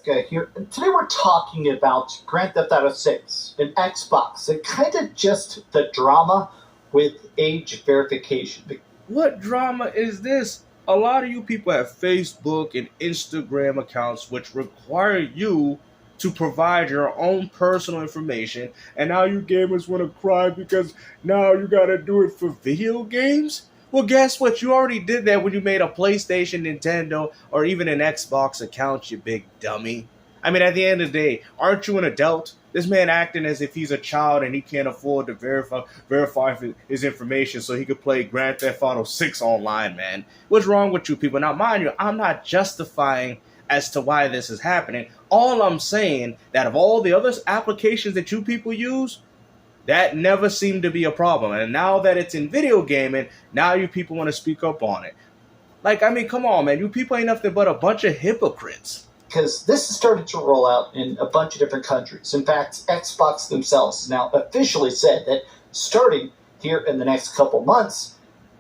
Okay, here today we're talking about Grand Theft Auto 6 and Xbox and kind of just the drama with age verification. What drama is this? A lot of you people have Facebook and Instagram accounts which require you to provide your own personal information, and now you gamers want to cry because now you gotta do it for video games? Well, guess what? You already did that when you made a PlayStation, Nintendo, or even an Xbox account, you big dummy. I mean, at the end of the day, aren't you an adult? This man acting as if he's a child and he can't afford to verify his information so he could play Grand Theft Auto 6 online, man. What's wrong with you people? Now, mind you, I'm not justifying as to why this is happening. All I'm saying that of all the other applications that you people use, that never seemed to be a problem. And now that it's in video gaming, now you people want to speak up on it. Like, I mean, come on, man. You people ain't nothing but a bunch of hypocrites. Because this has started to roll out in a bunch of different countries. In fact, Xbox themselves has now officially said that starting here in the next couple months,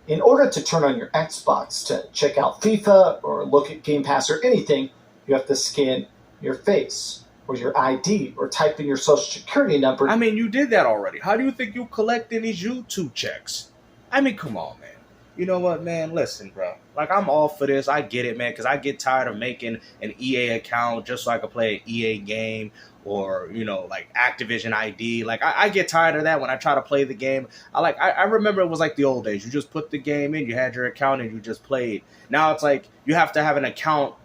in order to turn on your Xbox to check out FIFA or look at Game Pass or anything, you have to scan your face or your ID or type in your social security number. I mean, you did that already. How do you think you collect any YouTube checks? I mean, come on, man. You know what, man? Listen, bro. Like, I'm all for this. I get it, man, because I get tired of making an EA account just so I can play an EA game or, you know, like Activision ID. Like, I get tired of that when I try to play the game. I remember it was like the old days. You just put the game in, you had your account, and you just played. Now it's like you have to have an account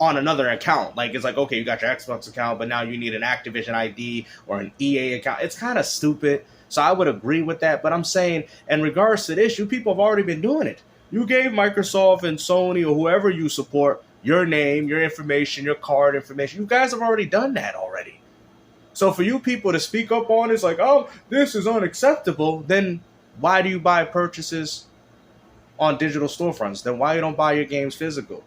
on another account. Like, it's like, okay, you got your Xbox account, but now you need an Activision ID or an EA account. It's kind of stupid. So I would agree with that. But I'm saying, in regards to this, you people have already been doing it. You gave Microsoft and Sony or whoever you support your name, your information, your card information. You guys have already done that already. So for you people to speak up on it's like, oh, this is unacceptable, then why do you buy purchases on digital storefronts? Then why you don't buy your games physical?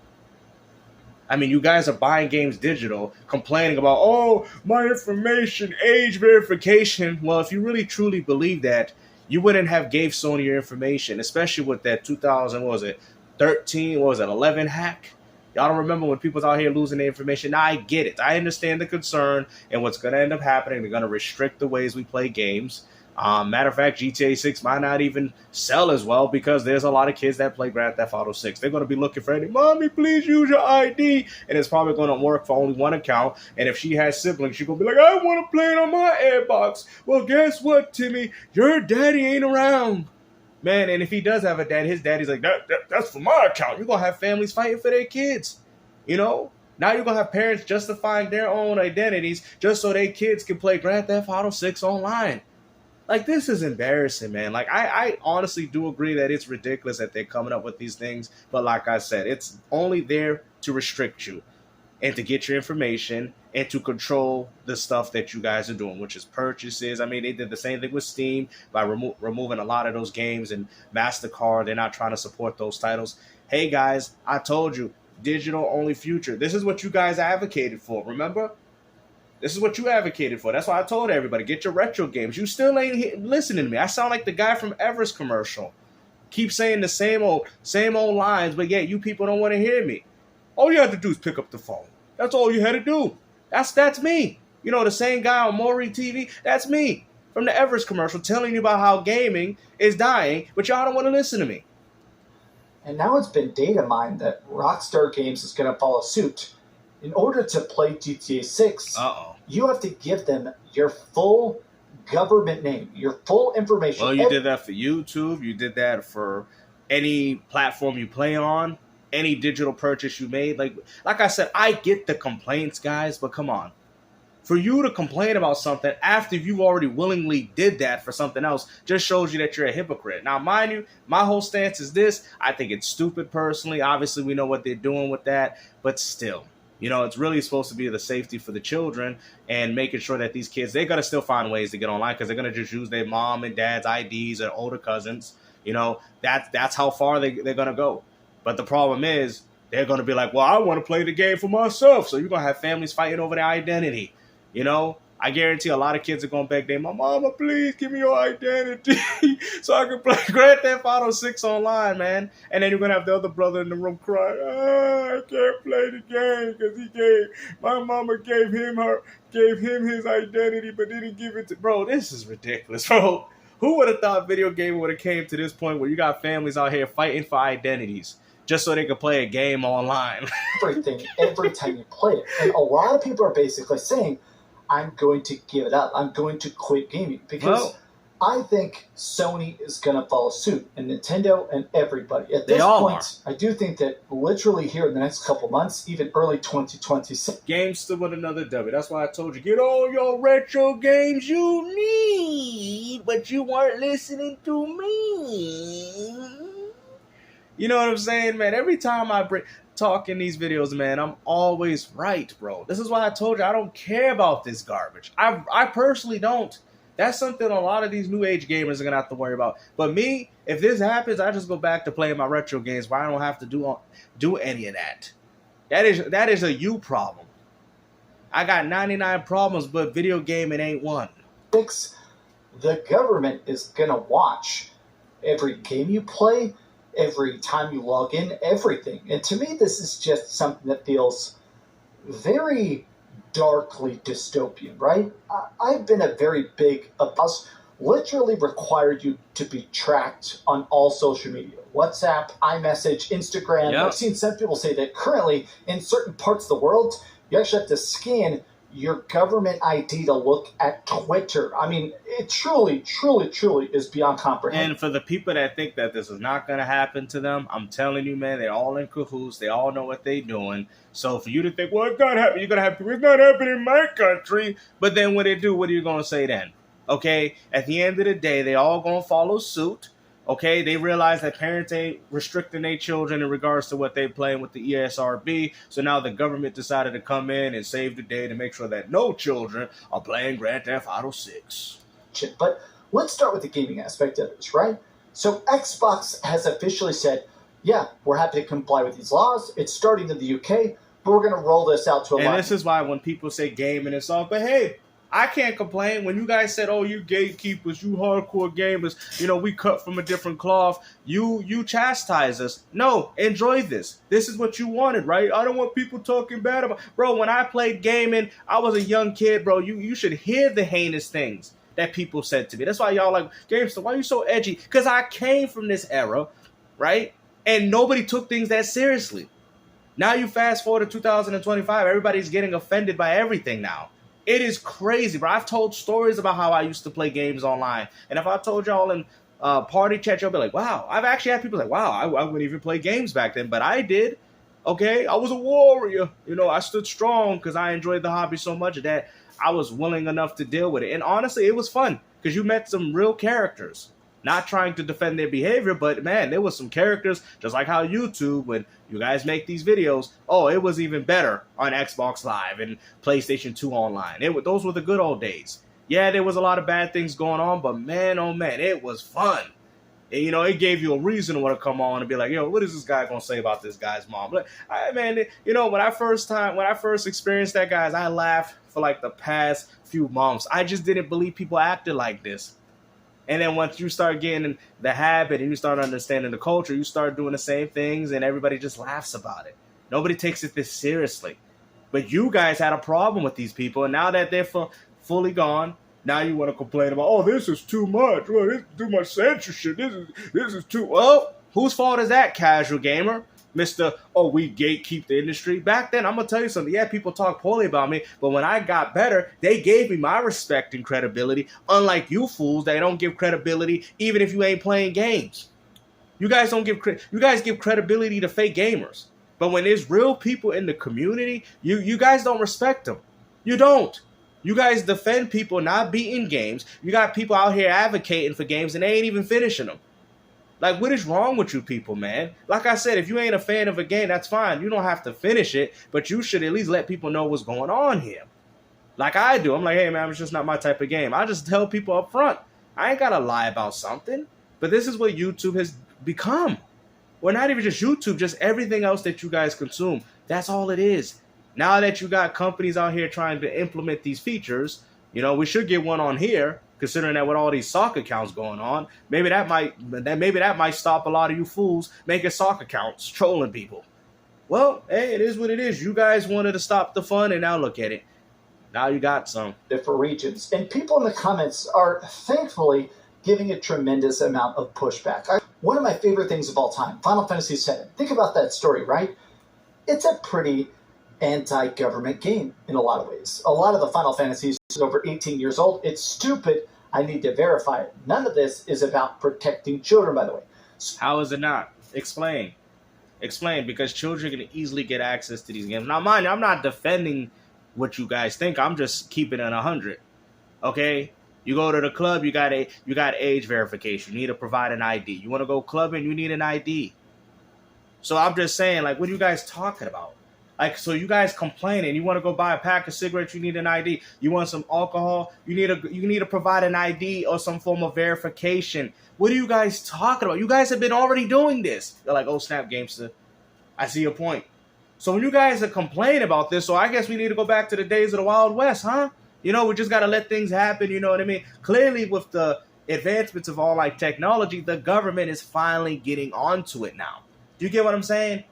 I mean, you guys are buying games digital, complaining about, oh, my information, age verification. Well, if you really truly believe that, you wouldn't have gave Sony your information, especially with that 2000, what was it, 13, what was it, 11 hack? Y'all don't remember when people was out here losing their information? Now, I get it. I understand the concern and what's going to end up happening. They're going to restrict the ways we play games. Matter of fact, GTA 6 might not even sell as well because there's a lot of kids that play Grand Theft Auto 6. They're going to be looking for any, mommy, please use your ID. And it's probably going to work for only one account. And if she has siblings, she's going to be like, I want to play it on my Airbox. Well, guess what, Timmy? Your daddy ain't around. Man, and if he does have a dad, his daddy's like, that's for my account. You're going to have families fighting for their kids. You know? Now you're going to have parents justifying their own identities just so their kids can play Grand Theft Auto 6 online. Like, this is embarrassing, man. Like, I honestly do agree that it's ridiculous that they're coming up with these things. But like I said, it's only there to restrict you and to get your information and to control the stuff that you guys are doing, which is purchases. I mean, they did the same thing with Steam by removing a lot of those games, and MasterCard, they're not trying to support those titles. Hey, guys, I told you, digital-only future. This is what you guys advocated for, remember? This is what you advocated for. That's why I told everybody, get your retro games. You still ain't listening to me. I sound like the guy from Everest commercial. Keep saying the same old lines, but yet you people don't want to hear me. All you have to do is pick up the phone. That's all you had to do. That's me. You know, the same guy on Maury TV, that's me. From the Everest commercial telling you about how gaming is dying, but y'all don't want to listen to me. And now it's been data mined that Rockstar Games is going to follow suit. In order to play GTA 6, you have to give them your full government name, your full information. Well, you did that for YouTube. You did that for any platform you play on, any digital purchase you made. Like I said, I get the complaints, guys, but come on. For you to complain about something after you already willingly did that for something else just shows you that you're a hypocrite. Now, mind you, my whole stance is this. I think it's stupid personally. Obviously, we know what they're doing with that, but still. You know, it's really supposed to be the safety for the children and making sure that these kids, they're going to still find ways to get online because they're going to just use their mom and dad's IDs or older cousins. You know, that's how far they're going to go. But the problem is they're going to be like, well, I want to play the game for myself. So you're going to have families fighting over their identity. You know, I guarantee a lot of kids are going to beg their mama, please give me your identity so I can play Grand Theft Auto 6 online, man. And then you're going to have the other brother in the room crying, I can't play the game because my mama gave him his identity but didn't give it to, bro, this is ridiculous, bro. Who would have thought video gaming would have came to this point where you got families out here fighting for identities just so they could play a game online? Everything, every time you play it. And a lot of people are basically saying, I'm going to give it up. I'm going to quit gaming. Because I think Sony is going to follow suit, and Nintendo and everybody. At this point, I do think that literally here in the next couple months, even early 2026. Games still with another W. That's why I told you, get all your retro games you need, but you weren't listening to me. You know what I'm saying, man? Every time I talk in these videos, man, I'm always right, bro. This is why I told you I don't care about this garbage. I personally don't. That's something a lot of these new age gamers are gonna have to worry about. But me, if this happens, I just go back to playing my retro games where I don't have to do any of that. That is a you problem. I got 99 problems, but video gaming ain't one. The government is gonna watch every game you play, every time you log in, everything. And to me, this is just something that feels very darkly dystopian, right? I've been a very big boss, literally required you to be tracked on all social media. WhatsApp, iMessage, Instagram. Yep. I've seen some people say that currently in certain parts of the world, you actually have to scan your government ID to look at Twitter. I mean, it truly, truly, truly is beyond comprehension. And for the people that think that this is not going to happen to them, I'm telling you, man, they're all in cahoots. They all know what they're doing. So for you to think, well, it's not happening, you're going to have people, it's not happening in my country. But then when they do, what are you going to say then? Okay, at the end of the day, they all going to follow suit. Okay, they realize that parents ain't restricting their children in regards to what they playing with the ESRB. So now the government decided to come in and save the day to make sure that no children are playing Grand Theft Auto 6. But let's start with the gaming aspect of this, right? So Xbox has officially said, yeah, we're happy to comply with these laws. It's starting in the UK, but we're going to roll this out to a lot. And this is why when people say gaming and stuff, but hey, I can't complain. When you guys said, oh, you gatekeepers, you hardcore gamers, you know, we cut from a different cloth. You chastise us. No, enjoy this. This is what you wanted, right? I don't want people talking bad about. Bro, when I played gaming, I was a young kid, bro. You should hear the heinous things that people said to me. That's why y'all like, Gamester, why are you so edgy? Because I came from this era, right? And nobody took things that seriously. Now you fast forward to 2025, everybody's getting offended by everything now. It is crazy, bro. I've told stories about how I used to play games online. And if I told y'all in party chat, y'all be like, wow. I've actually had people like, wow, I wouldn't even play games back then. But I did. Okay? I was a warrior. You know, I stood strong because I enjoyed the hobby so much that I was willing enough to deal with it. And honestly, it was fun because you met some real characters. Not trying to defend their behavior, but man, there was some characters, just like how YouTube, when you guys make these videos, oh, it was even better on Xbox Live and PlayStation 2 online. Those were the good old days. Yeah, there was a lot of bad things going on, but man, oh man, it was fun. And, you know, it gave you a reason to want to come on and be like, yo, what is this guy going to say about this guy's mom? Like, man, you know, when I first experienced that, guys, I laughed for like the past few months. I just didn't believe people acted like this. And then once you start getting the habit and you start understanding the culture, you start doing the same things and everybody just laughs about it. Nobody takes it this seriously. But you guys had a problem with these people, and now that they're fully gone, now you want to complain about, oh, this is too much. Well, this is too much censorship. This is too... Well, whose fault is that, casual gamer? Mr. Oh, we gatekeep the industry. Back then, I'm going to tell you something. Yeah, people talk poorly about me, but when I got better, they gave me my respect and credibility, unlike you fools that don't give credibility even if you ain't playing games. You guys give credibility to fake gamers. But when there's real people in the community, you guys don't respect them. You don't. You guys defend people not beating games. You got people out here advocating for games and they ain't even finishing them. Like, what is wrong with you people, man? Like I said, if you ain't a fan of a game, that's fine. You don't have to finish it, but you should at least let people know what's going on here. Like I do. I'm like, hey, man, it's just not my type of game. I just tell people up front. I ain't got to lie about something. But this is what YouTube has become. Well, not even just YouTube, just everything else that you guys consume. That's all it is. Now that you got companies out here trying to implement these features, You know, we should get one on here, considering that with all these soccer accounts going on, maybe that might stop a lot of you fools making soccer accounts, trolling people. Well, hey, it is what it is. You guys wanted to stop the fun, and now look at it. Now you got some. Different regions. And people in the comments are thankfully giving a tremendous amount of pushback. One of my favorite things of all time, Final Fantasy VII. Think about that story, right? It's a pretty anti-government game in a lot of ways. A lot of the Final Fantasies is over 18 years old. It's stupid. I need to verify it. None of this is about protecting children, by the way. How is it not? Explain. Explain, because children can easily get access to these games. Now, mind you, I'm not defending what you guys think. I'm just keeping it 100. Okay? You go to the club, you got age verification. You need to provide an ID. You want to go clubbing, you need an ID. So I'm just saying, like, what are you guys talking about? Like, so you guys complaining, you want to go buy a pack of cigarettes, you need an ID. You want some alcohol, you need to provide an ID or some form of verification. What are you guys talking about? You guys have been already doing this. They're like, oh, snap, Gamester. I see your point. So when you guys are complaining about this, so I guess we need to go back to the days of the Wild West, huh? You know, we just got to let things happen, you know what I mean? Clearly, with the advancements of all, like, technology, the government is finally getting onto it now. Do you get what I'm saying?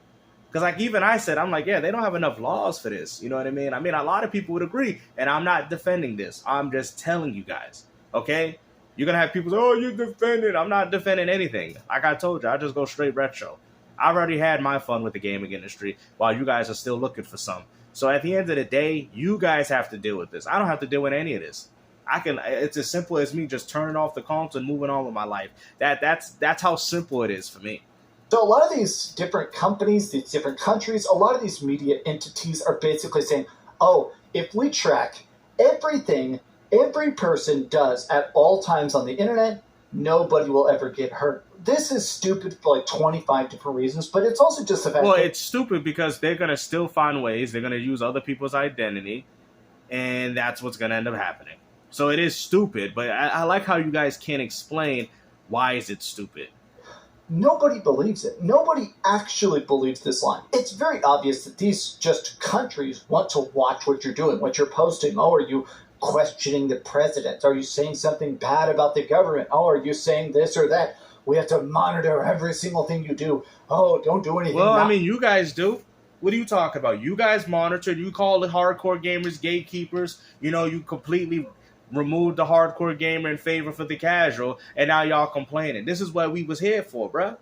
Because, like, even I said, I'm like, yeah, they don't have enough laws for this. You know what I mean? I mean, a lot of people would agree, and I'm not defending this. I'm just telling you guys, okay? You're going to have people say, oh, you defending. I'm not defending anything. Like I told you, I just go straight retro. I've already had my fun with the gaming industry while you guys are still looking for some. So at the end of the day, you guys have to deal with this. I don't have to deal with any of this. It's as simple as me just turning off the comps and moving on with my life. That's how simple it is for me. So a lot of these different companies, these different countries, a lot of these media entities are basically saying, oh, if we track everything every person does at all times on the internet, nobody will ever get hurt. This is stupid for like 25 different reasons, but it's also just the fact that it's stupid because they're going to still find ways. They're going to use other people's identity, and that's what's going to end up happening. So it is stupid, but I like how you guys can't explain why is it stupid. Nobody believes it. Nobody actually believes this line. It's very obvious that these just countries want to watch what you're doing, what you're posting. Oh, are you questioning the president? Are you saying something bad about the government? Oh, are you saying this or that? We have to monitor every single thing you do. Oh, don't do anything. Well, I mean, you guys do. What are you talking about? You guys monitor. You call the hardcore gamers gatekeepers. You know, you completely removed the hardcore gamer in favor for the casual, and now y'all complaining. This is what we was here for, bruh.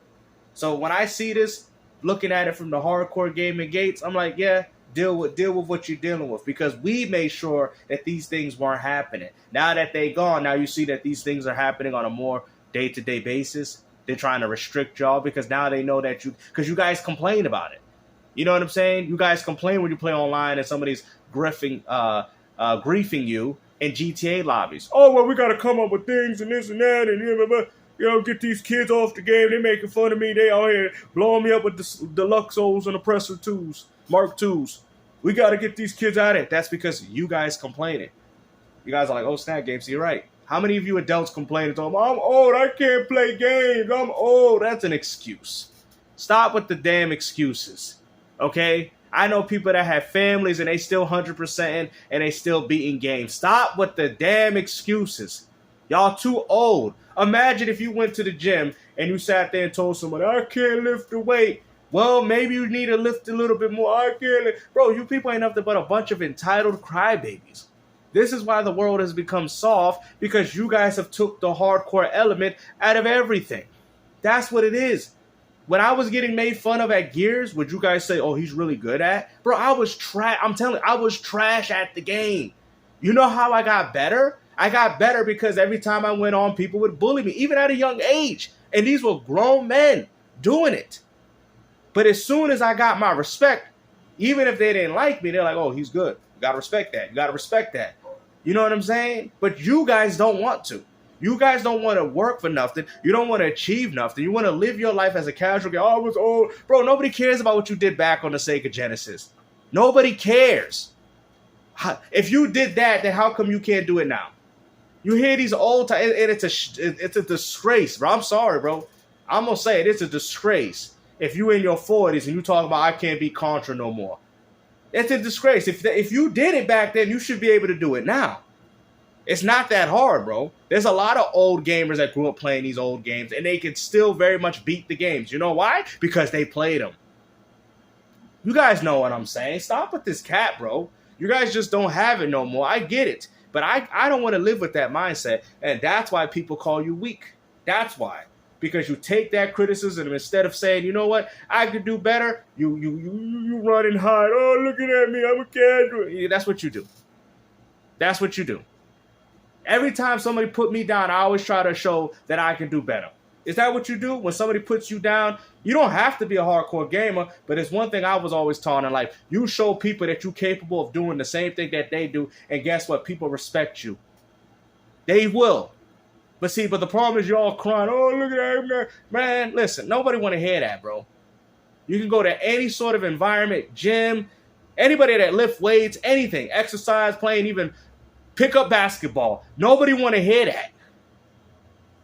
So when I see this, looking at it from the hardcore gaming gates, I'm like, yeah, deal with what you're dealing with, because we made sure that these things weren't happening. Now that they gone, now you see that these things are happening on a more day-to-day basis. They're trying to restrict y'all because now they know that because you guys complain about it. You know what I'm saying? You guys complain when you play online and somebody's griefing you in GTA lobbies. Oh, well, we got to come up with things and this and that and you know, get these kids off the game. They making fun of me. They out here blowing me up with the Deluxos and Oppressor 2s, Mark 2s. We got to get these kids out of it. That's because you guys complaining. You guys are like, oh, snap games. You're right. How many of you adults complain and talk, I'm old, I can't play games, I'm old? That's an excuse. Stop with the damn excuses, okay? I know people that have families and they still 100% and they still beating games. Stop with the damn excuses. Y'all too old. Imagine if you went to the gym and you sat there and told someone, I can't lift the weight. Well, maybe you need to lift a little bit more. I can't lift. Bro, you people ain't nothing but a bunch of entitled crybabies. This is why the world has become soft, because you guys have took the hardcore element out of everything. That's what it is. When I was getting made fun of at Gears, would you guys say, oh, he's really good at? Bro, I was trash. I'm telling you, I was trash at the game. You know how I got better? I got better because every time I went on, people would bully me, even at a young age. And these were grown men doing it. But as soon as I got my respect, even if they didn't like me, they're like, oh, he's good. You got to respect that. You got to respect that. You know what I'm saying? But you guys don't want to. You guys don't want to work for nothing. You don't want to achieve nothing. You want to live your life as a casual guy. Oh, I was old. Bro, nobody cares about what you did back on the Sega Genesis. Nobody cares. If you did that, then how come you can't do it now? You hear these old times, and it's a disgrace, bro. I'm sorry, bro. I'm going to say it. It's a disgrace. If you in your 40s and you talk about, I can't be Contra no more. It's a disgrace. If you did it back then, you should be able to do it now. It's not that hard, bro. There's a lot of old gamers that grew up playing these old games, and they can still very much beat the games. You know why? Because they played them. You guys know what I'm saying. Stop with this cat, bro. You guys just don't have it no more. I get it. But I don't want to live with that mindset. And that's why people call you weak. That's why. Because you take that criticism and instead of saying, you know what, I could do better, you run and hide. Oh, looking at me, I'm a casual. Yeah, that's what you do. That's what you do. Every time somebody put me down, I always try to show that I can do better. Is that what you do? When somebody puts you down, you don't have to be a hardcore gamer, but it's one thing I was always taught in life. You show people that you're capable of doing the same thing that they do, and guess what? People respect you. They will. But the problem is you're all crying, oh, look at that. Man, listen, nobody want to hear that, bro. You can go to any sort of environment, gym, anybody that lift weights, anything, exercise, playing, even pick up basketball. Nobody want to hear that.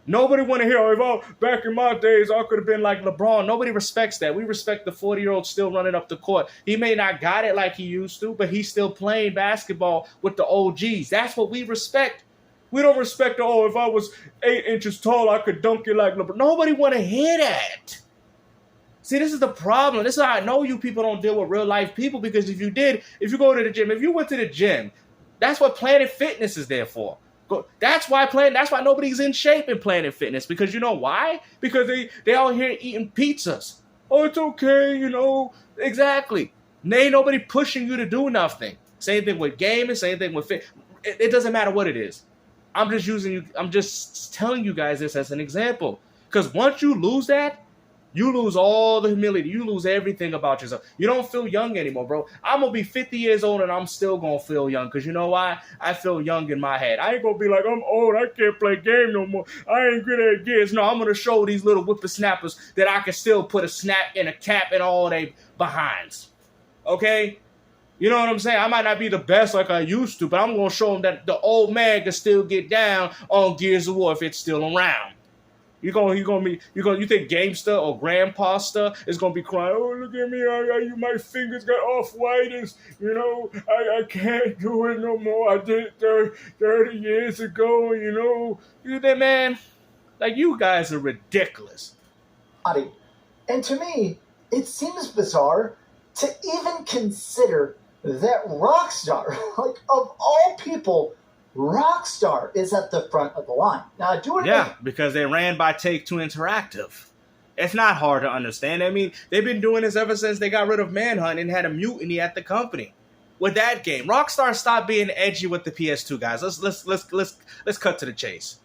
Nobody want to hear, oh, back in my days, I could have been like LeBron. Nobody respects that. We respect the 40-year-old still running up the court. He may not got it like he used to, but he's still playing basketball with the OGs. That's what we respect. We don't respect, if I was 8 inches tall, I could dunk it like LeBron. Nobody want to hear that. See, this is the problem. This is how I know you people don't deal with real life people, because if you go to the gym, if you went to the gym, that's what Planet Fitness is there for. That's why nobody's in shape in Planet Fitness, because you know why? Because they out here eating pizzas. Oh, it's okay, Exactly. Ain't nobody pushing you to do nothing. Same thing with gaming, same thing with fit. It doesn't matter what it is. I'm just telling you guys this as an example. Because once you lose that, you lose all the humility. You lose everything about yourself. You don't feel young anymore, bro. I'm going to be 50 years old and I'm still going to feel young. Because you know why? I feel young in my head. I ain't going to be like, I'm old. I can't play game no more. I ain't good at games. No, I'm going to show these little whippersnappers that I can still put a snap and a cap in all they behinds. Okay? You know what I'm saying? I might not be the best like I used to, but I'm going to show them that the old man can still get down on Gears of War if it's still around. You think Gamester or Grandpa stuff is gonna be crying? Oh, look at me! My fingers got off-white, and I can't do it no more. I did it 30 years ago, You think, man? Like, you guys are ridiculous. And to me, it seems bizarre to even consider that Rockstar, like of all people, Rockstar is at the front of the line. Now, I do admit, yeah, because they ran by Take-Two Interactive. It's not hard to understand. I mean, they've been doing this ever since they got rid of Manhunt and had a mutiny at the company. With that game, Rockstar stopped being edgy with the PS2 guys. Let's cut to the chase.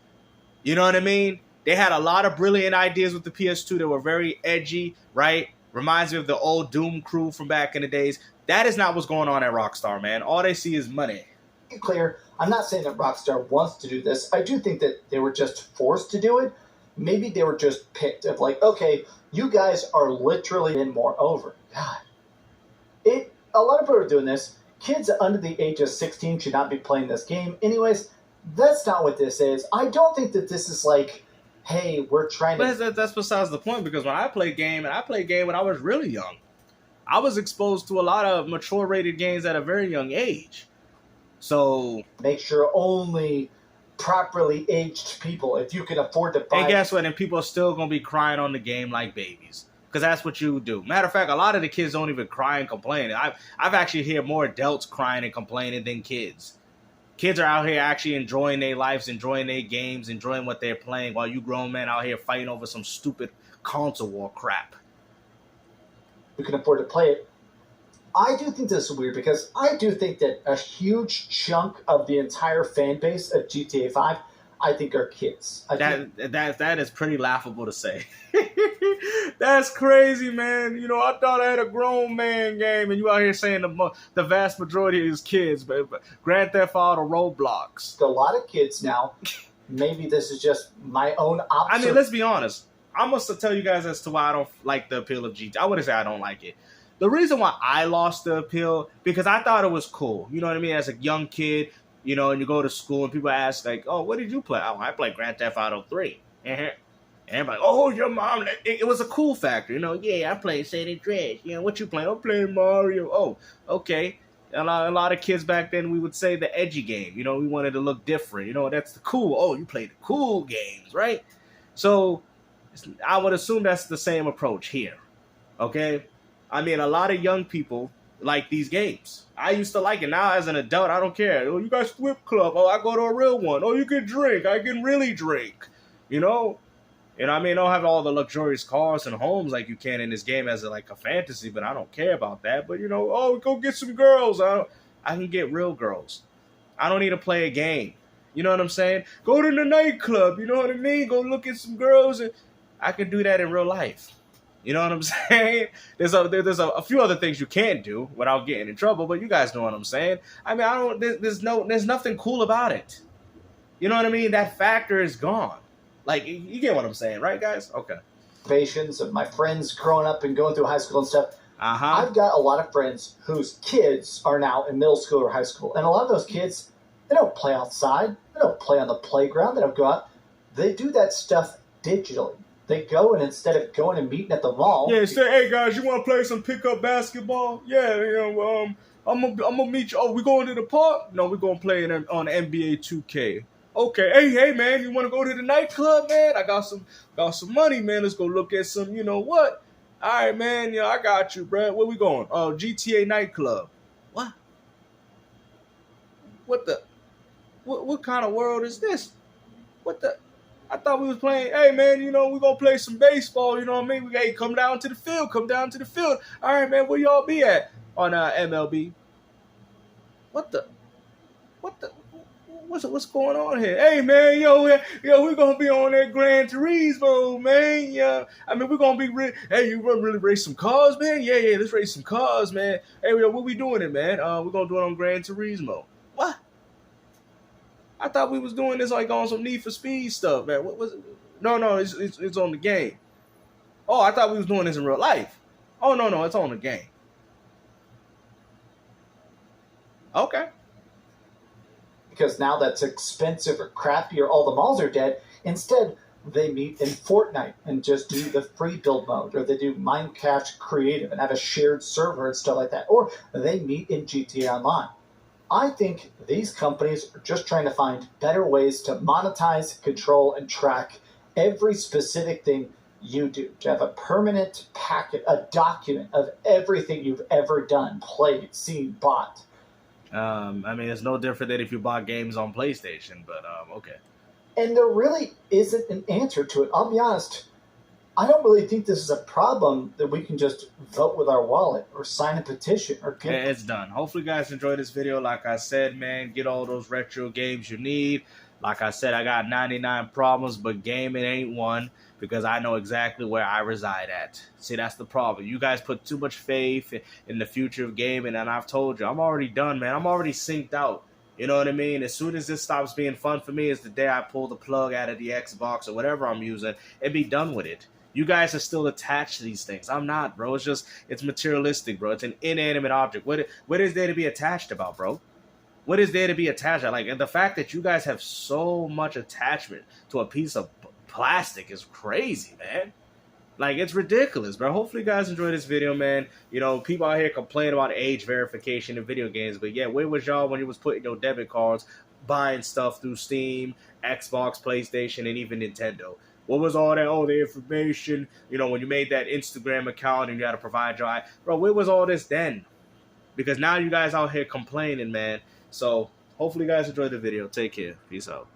You know what I mean? They had a lot of brilliant ideas with the PS2 that were very edgy, right? Reminds me of the old Doom crew from back in the days. That is not what's going on at Rockstar, man. All they see is money. Clear. I'm not saying that Rockstar wants to do this. I do think that they were just forced to do it. Maybe they were just picked of like, okay, you guys are literally in. Moreover, God, a lot of people are doing this. Kids under the age of 16 should not be playing this game. Anyways, that's not what this is. I don't think that this is like, hey, we're trying to. But that's besides the point, because when I played game, and I played game when I was really young, I was exposed to a lot of mature rated games at a very young age. So make sure only properly aged people, if you can afford to buy. And guess what? And people are still going to be crying on the game like babies. Because that's what you do. Matter of fact, a lot of the kids don't even cry and complain. I've actually heard more adults crying and complaining than kids. Kids are out here actually enjoying their lives, enjoying their games, enjoying what they're playing, while you grown men out here fighting over some stupid console war crap. You can afford to play it. I do think this is weird, because I do think that a huge chunk of the entire fan base of GTA 5, I think, are kids. That is pretty laughable to say. That's crazy, man. I thought I had a grown man game, and you out here saying the vast majority is kids, but Grand Theft Auto, Roblox. A lot of kids now. Maybe this is just my own observation. I mean, let's be honest. I must tell you guys as to why I don't like the appeal of GTA. I wouldn't say I don't like it. The reason why I lost the appeal, because I thought it was cool. You know what I mean? As a young kid, and you go to school and people ask, like, oh, what did you play? Oh, I played Grand Theft Auto 3. And everybody, oh, your mom. It was a cool factor. Yeah, I played San Andreas. What you playing? I'm playing Mario. Oh, okay. A lot of kids back then, we would say the edgy game. You know, we wanted to look different. You know, that's the cool. Oh, you play the cool games, right? So I would assume that's the same approach here. Okay? I mean, a lot of young people like these games. I used to like it. Now, as an adult, I don't care. Oh, you got Strip Club. Oh, I go to a real one. Oh, you can drink. I can really drink. You know? And I mean, I don't have all the luxurious cars and homes like you can in this game as like a fantasy, but I don't care about that. But, you know, oh, go get some girls. I can get real girls. I don't need to play a game. You know what I'm saying? Go to the nightclub. You know what I mean? Go look at some girls. And I can do that in real life. You know what I'm saying? There's a few other things you can't do without getting in trouble, but you guys know what I'm saying. I mean, there's nothing cool about it. You know what I mean? That factor is gone. Like, you get what I'm saying, right, guys? Okay. Patients of my friends growing up and going through high school and stuff. Uh-huh. I've got a lot of friends whose kids are now in middle school or high school. And a lot of those kids, they don't play outside. They don't play on the playground. They don't go out. They do that stuff digitally. They go, and instead of going and meeting at the mall... Yeah, say, hey, guys, you want to play some pickup basketball? Yeah, you know, I'm gonna meet you. Oh, we going to the park? No, we're going to play on NBA 2K. Okay, hey, man, you want to go to the nightclub, man? I got some money, man. Let's go look at some, you know what? All right, man, yeah, I got you, bro. Where we going? Oh, GTA nightclub. What? What kind of world is this? What the? I thought we was playing, hey, man, you know, we're going to play some baseball, you know what I mean? Hey, come down to the field. All right, man, where y'all be at? On MLB. What's going on here? Hey, man, we're going to be on that Gran Turismo, man. Yeah, I mean, we're going to be, hey, you want to really race some cars, man? Yeah, let's race some cars, man. Hey, what we doing it, man? We're going to do it on Gran Turismo. What? I thought we was doing this like on some Need for Speed stuff, man. What was it? No, it's on the game. Oh, I thought we was doing this in real life. Oh, no, it's on the game. Okay. Because now that's expensive or crappy or all the malls are dead. Instead, they meet in Fortnite and just do the free build mode, or they do Minecraft Creative and have a shared server and stuff like that. Or they meet in GTA Online. I think these companies are just trying to find better ways to monetize, control, and track every specific thing you do. To have a permanent packet, a document of everything you've ever done, played, seen, bought. I mean, it's no different than if you bought games on PlayStation, but okay. And there really isn't an answer to it. I'll be honest. I don't really think this is a problem that we can just vote with our wallet or sign a petition or get. Yeah, it's done. Hopefully, you guys enjoyed this video. Like I said, man, get all those retro games you need. Like I said, I got 99 problems, but gaming ain't one because I know exactly where I reside at. See, that's the problem. You guys put too much faith in the future of gaming, and I've told you, I'm already done, man. I'm already synced out. You know what I mean? As soon as this stops being fun for me is the day I pull the plug out of the Xbox or whatever I'm using and be done with it. You guys are still attached to these things. I'm not, bro. It's materialistic, bro. It's an inanimate object. What is there to be attached about, bro? What is there to be attached? Like, and the fact that you guys have so much attachment to a piece of plastic is crazy, man. Like, it's ridiculous, bro. Hopefully you guys enjoyed this video, man. You know, people out here complain about age verification in video games, but yeah, where was y'all when you was putting your debit cards, buying stuff through Steam, Xbox, PlayStation, and even Nintendo? What was all that? Oh, the information, you know, when you made that Instagram account and you had to provide your... Bro, where was all this then? Because now you guys out here complaining, man. So, hopefully you guys enjoyed the video. Take care. Peace out.